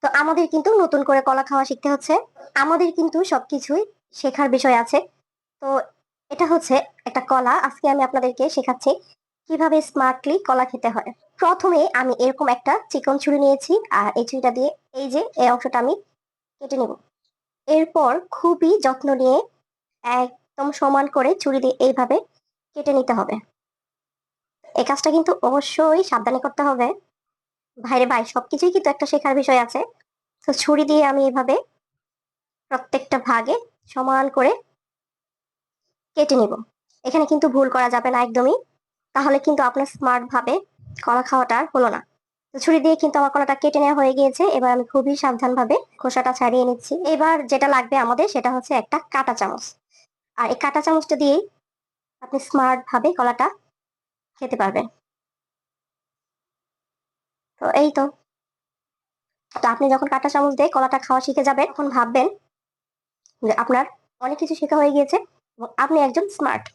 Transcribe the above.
তো আমাদের কিন্তু নতুন করে কলা খাওয়া শিখতে হচ্ছে। আমাদের কিন্তু সবকিছুই শেখার বিষয় আছে। তো এটা হচ্ছে একটা কলা। আজকে আমি আপনাদেরকে শেখাচ্ছি কিভাবে স্মার্টলি কলা খেতে হয়। প্রথমে আমি এরকম একটা চিকন ছুরি নিয়েছি, আর এই ছুরিটা দিয়ে এই যে এই অংশটা আমি কেটে নেব। এরপর খুবই যত্ন নিয়ে একদম সমান করে ছুরি দিয়ে এইভাবে কেটে নিতে হবে। এই কাজটা কিন্তু অবশ্যই সাবধানে করতে হবে। ভাইরে ভাই, সবকিছুই কিন্তু একটা শেখার বিষয় আছে। তো ছুরি দিয়ে আমি এভাবে প্রত্যেকটা ভাগে সমান করে কেটে নিব। এখানে কিন্তু ভুল করা যাবে না একদমই, তাহলে কিন্তু আপনার স্মার্ট ভাবে কলা খাওয়াটা আর হলো না। তো ছুরি দিয়ে কিন্তু আমার কলাটা কেটে নেওয়া হয়ে গিয়েছে। এবার আমি খুবই সাবধান ভাবে খোসাটা ছাড়িয়ে নিচ্ছি। এবার যেটা লাগবে আমাদের সেটা হচ্ছে একটা কাঁটা চামচ। আর এই কাঁটা চামচটা দিয়েই আপনি স্মার্ট ভাবে কলাটা খেতে পারবেন। তো এই তো। তো আপনি যখন কাঁটা চামচ দিয়ে কলাটা খাওয়া শিখে যাবেন, তখন ভাববেন যে আপনার অনেক কিছু শেখা হয়ে গিয়েছে এবং আপনি একজন স্মার্ট।